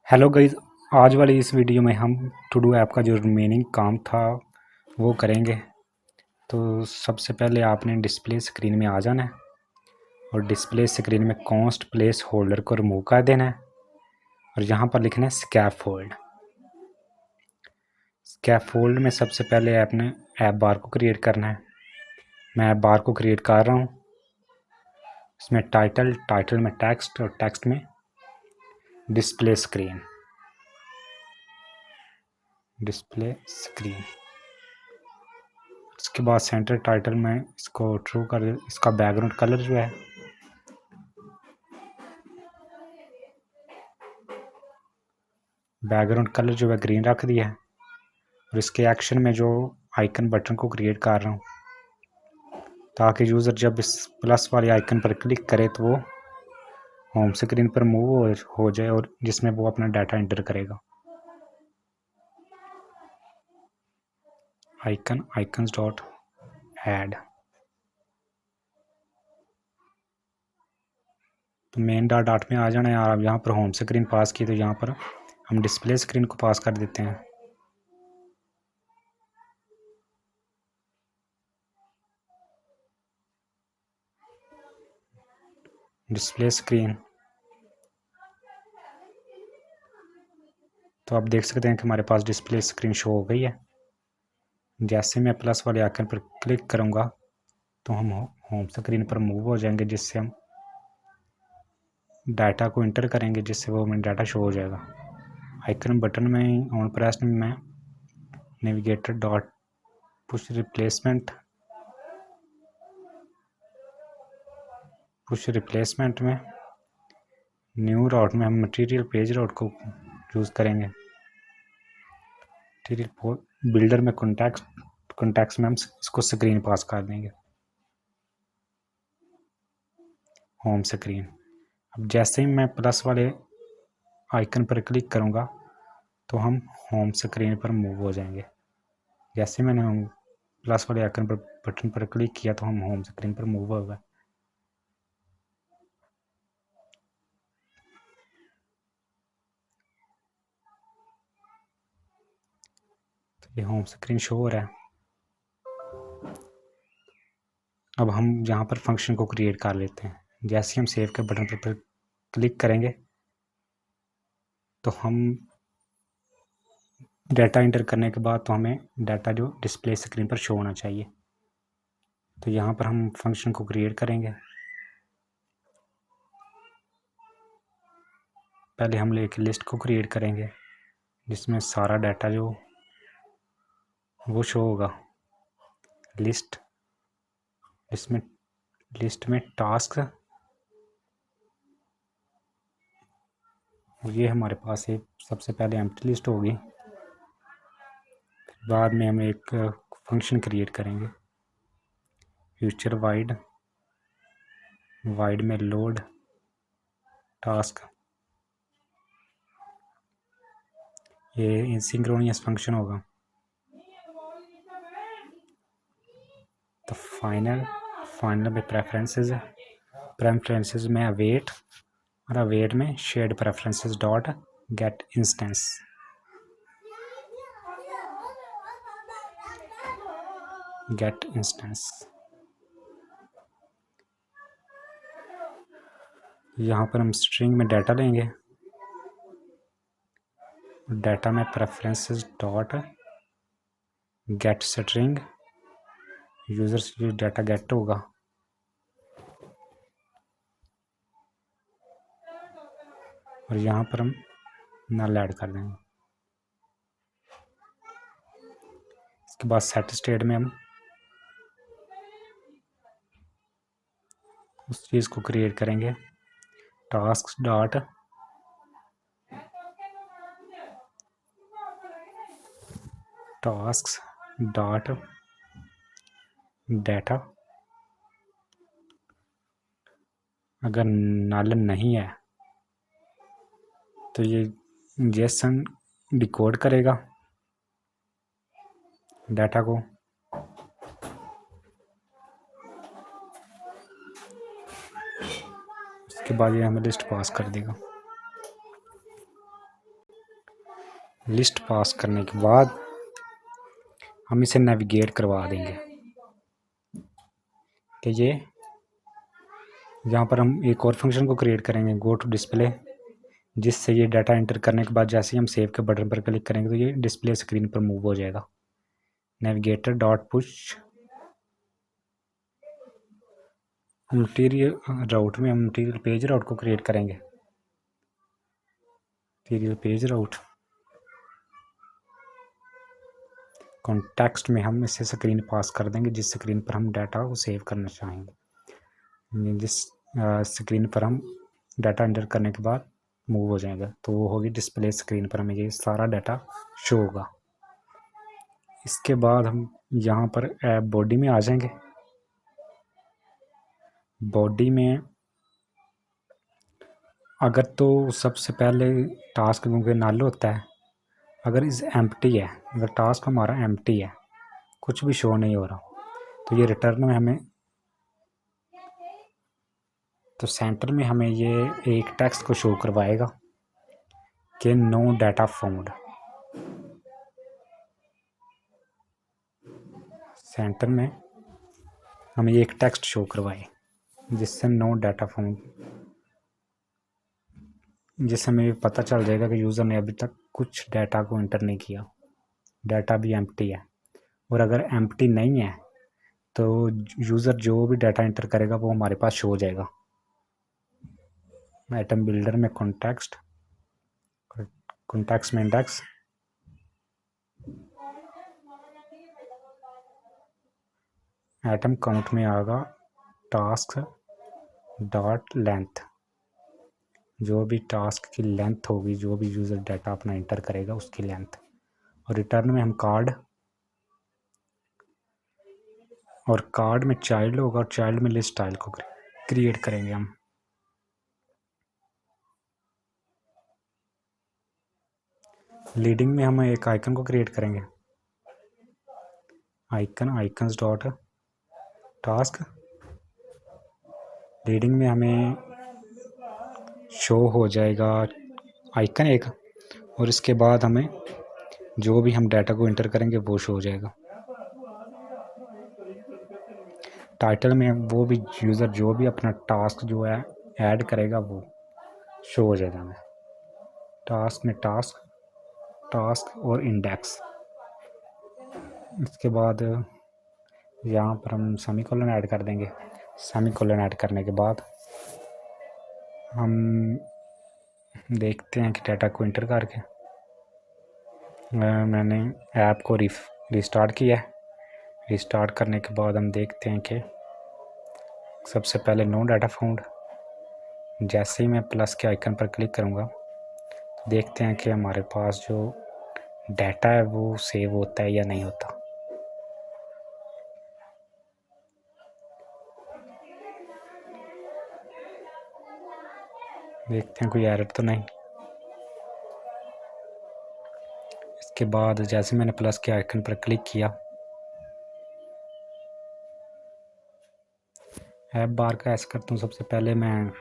Hello guys, आज वाली इस वीडियो में हम टू डू ऐप का जो रिमेनिंग काम था वो करेंगे। तो सबसे पहले आपने डिस्प्ले स्क्रीन में आ जाना है और डिस्प्ले स्क्रीन में कॉन्स्ट प्लेस होल्डर को रिमूव कर देना है और यहाँ पर लिखना है स्कैफोल्ड। स्कैफोल्ड में सबसे पहले आपने ऐप बार को क्रिएट करना है। मैं ऐप बार को क्रिएट कर रहा हूँ। इसमें टाइटल में टेक्स्ट और टेक्स्ट में डिस्प्ले स्क्रीन। इसके बाद सेंटर टाइटल में इसको ट्रू कर, इसका बैकग्राउंड कलर जो है ग्रीन रख दिया है और इसके एक्शन में जो आइकन बटन को क्रिएट कर रहा हूँ ताकि यूज़र जब इस प्लस वाले आइकन पर क्लिक करे तो वो होम स्क्रीन पर मूव हो जाए और जिसमें वो अपना डाटा एंटर करेगा। Icons dot add. तो मेन डॉट में आ जाना है। आप यहाँ पर होम स्क्रीन पास की तो यहाँ पर हम डिस्प्ले स्क्रीन को पास कर देते हैं। Display screen. तो आप देख सकते हैं कि हमारे पास डिस्प्ले स्क्रीन शो हो गई है। जैसे मैं प्लस वाले आइकन पर क्लिक करूँगा तो हम होम स्क्रीन पर मूव हो जाएंगे, जिससे हम डाटा को इंटर करेंगे, जिससे वो हमें डाटा शो हो जाएगा। आइकन बटन में ऑन प्रेस में मैं नेविगेटर डॉट पुश रिप्लेसमेंट में न्यू राउट में हम मटेरियल पेज राउट को यूज़ करेंगे। मटेरियल बिल्डर में कॉन्टैक्ट्स में हम इसको स्क्रीन पास कर देंगे, होम स्क्रीन। अब जैसे ही मैं प्लस वाले आइकन पर क्लिक करूँगा तो हम होम स्क्रीन पर मूव हो जाएंगे। जैसे मैंने प्लस वाले आइकन पर बटन पर क्लिक किया तो हम होम स्क्रीन पर मूव हो गए। तो ये होम स्क्रीन शो हो रहा है। अब हम यहाँ पर फंक्शन को क्रिएट कर लेते हैं। जैसे ही हम सेव के बटन पर क्लिक करेंगे तो हम डाटा इंटर करने के बाद तो हमें डाटा जो डिस्प्ले स्क्रीन पर शो होना चाहिए। तो यहाँ पर हम फंक्शन को क्रिएट करेंगे। पहले हम एक लिस्ट को क्रिएट करेंगे जिसमें सारा डाटा जो वो शो होगा। लिस्ट में टास्क, ये हमारे पास एक सबसे पहले एम्प्टी लिस्ट होगी। बाद में हम एक फंक्शन क्रिएट करेंगे फ्यूचर वाइड में लोड टास्क। ये इनसिंक्रोनियस फंक्शन होगा। तो फाइनल में प्रेफरेंसेस में अवेट और अवेट में shared preferences dot gate instance. यहाँ पर हम स्ट्रिंग में डाटा लेंगे। डाटा में preferences dot gate string, user से डाटा गेट होगा और यहाँ पर हम नल ऐड कर देंगे। इसके बाद सेट स्टेट में हम उस चीज़ को क्रिएट करेंगे टास्क डॉट डाटा। अगर नल नहीं है तो ये जेसन डिकोड करेगा डाटा को। इसके बाद ये हमें लिस्ट पास कर देगा। लिस्ट पास करने के बाद हम इसे नेविगेट करवा देंगे कि ये यहाँ पर हम एक और फंक्शन को क्रिएट करेंगे, गो टू डिस्प्ले, जिससे ये डाटा एंटर करने के बाद जैसे ही हम सेव के बटन पर क्लिक करेंगे तो ये डिस्प्ले स्क्रीन पर मूव हो जाएगा। नेविगेटर डॉट पुश मटीरियल राउट में हम मटीरियल पेज राउट को क्रिएट करेंगे। मटीरियल पेज राउट कॉन्टेक्स्ट में हम इसे स्क्रीन पास कर देंगे, जिस स्क्रीन पर हम डाटा को सेव करना चाहेंगे, जिस स्क्रीन पर हम डाटा एंटर करने के बाद मूव हो जाएगा तो वो होगी डिस्प्ले स्क्रीन पर, हमें ये सारा डाटा शो होगा। इसके बाद हम यहाँ पर ऐप बॉडी में आ जाएंगे। बॉडी में अगर तो सबसे पहले टास्क क्योंकि नल होता है, अगर इस एम्प्टी है, अगर टास्क हमारा एम्प्टी है, कुछ भी शो नहीं हो रहा, तो ये रिटर्न में हमें, तो सेंटर में हमें ये एक टेक्स्ट को शो करवाएगा कि नो डाटा फाउंड। सेंटर में हमें एक टेक्स्ट शो करवाए जिससे नो डाटा फाउंड, जिससे हमें पता चल जाएगा कि यूज़र ने अभी तक कुछ डाटा को एंटर नहीं किया, डाटा भी एम्प्टी है। और अगर एम्प्टी नहीं है तो यूज़र जो भी डाटा एंटर करेगा वो हमारे पास शो हो जाएगा। आइटम बिल्डर में कॉन्टेक्स्ट में इंडेक्स, आइटम काउंट में आएगा टास्क डॉट लेंथ, जो भी टास्क की लेंथ होगी, जो भी यूज़र डाटा अपना एंटर करेगा उसकी लेंथ। और रिटर्न में हम कार्ड, और कार्ड में चाइल्ड होगा और चाइल्ड में लिस्ट स्टाइल को क्रिएट करेंगे हम। लीडिंग में हम एक आइकन को क्रिएट करेंगे, आइकन्स डॉट टास्क। लीडिंग में हमें शो हो जाएगा आइकन एक, और इसके बाद हमें जो भी हम डाटा को एंटर करेंगे वो शो हो जाएगा। टाइटल में वो भी यूज़र जो भी अपना टास्क जो है ऐड करेगा वो शो हो जाएगा हमें। टास्क में टास्क और इंडेक्स। इसके बाद यहाँ पर हम सेमीकोलन ऐड कर देंगे। सेमीकोलन ऐड करने के बाद हम देखते हैं कि डाटा को एंटर करके मैंने ऐप को रिस्टार्ट किया है। रिस्टार्ट करने के बाद हम देखते हैं कि सबसे पहले नो डाटा फाउंड, जैसे ही मैं प्लस के आइकन पर क्लिक करूँगा तो देखते हैं कि हमारे पास जो डाटा है वो सेव होता है या नहीं होता। देखते हैं कोई एरर तो नहीं। इसके बाद जैसे मैंने प्लस के आइकन पर क्लिक किया, ऐप बार का ऐसा करता हूँ, सबसे पहले मैं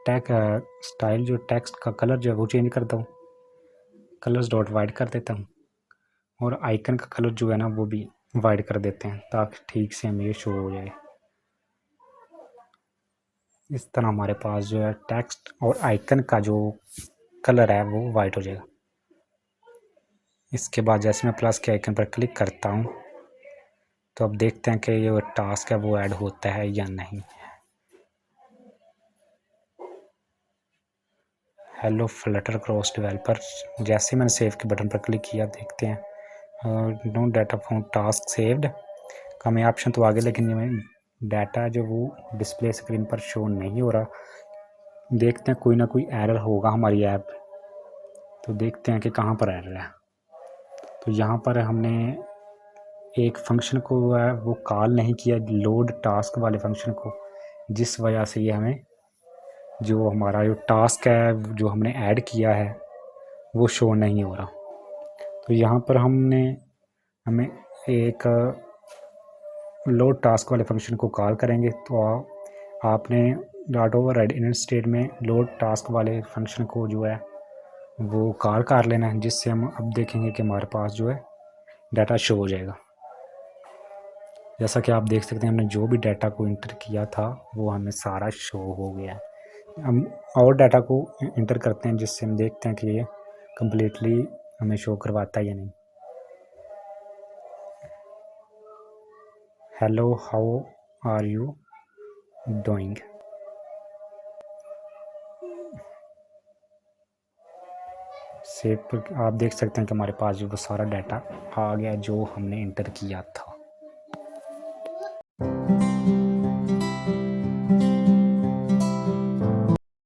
स्टाइल जो टेक्स्ट का कलर जो है वो चेंज करता हूँ, कलर्स डॉट वाइट कर देता हूँ, और आइकन का कलर जो है ना वो भी वाइट कर देते हैं ताकि ठीक से हमें ये शो हो जाए। इस तरह हमारे पास जो है टेक्स्ट और आइकन का जो कलर है वो वाइट हो जाएगा। इसके बाद जैसे मैं प्लस के आइकन पर क्लिक करता हूँ तो अब देखते हैं कि ये टास्क है वो ऐड होता है या नहीं। हेलो फ्लटर क्रॉस डेवलपर, जैसे मैंने सेव के बटन पर क्लिक किया देखते हैं no data found task saved का हमें ऑप्शन तो आगे, लेकिन ये डाटा जो वो डिस्प्ले स्क्रीन पर शो नहीं हो रहा। देखते हैं कोई ना कोई एरर होगा हमारी ऐप, तो देखते हैं कि कहाँ पर एरर है। तो यहाँ पर हमने एक फंक्शन को वो कॉल नहीं किया, लोड टास्क वाले फंक्शन को, जिस वजह से ये हमें जो हमारा जो टास्क है जो हमने ऐड किया है वो शो नहीं हो रहा। तो यहाँ पर हमें एक लोड टास्क वाले फंक्शन को कॉल करेंगे। तो आपने डॉट ओवरराइड इनिट स्टेट में लोड टास्क वाले फंक्शन को जो है वो कॉल कर लेना है, जिससे हम अब देखेंगे कि हमारे पास जो है डाटा शो हो जाएगा। जैसा कि आप देख सकते हैं हमने जो भी डाटा को इंटर किया था वो हमें सारा शो हो गया है। हम और डाटा को इंटर करते हैं जिससे हम देखते हैं कि ये कम्प्लीटली हमें शो करवाता है या नहीं। Hello, how are you doing. Save पर आप देख सकते हैं कि हमारे पास जो वो सारा डाटा आ गया जो हमने इंटर किया था।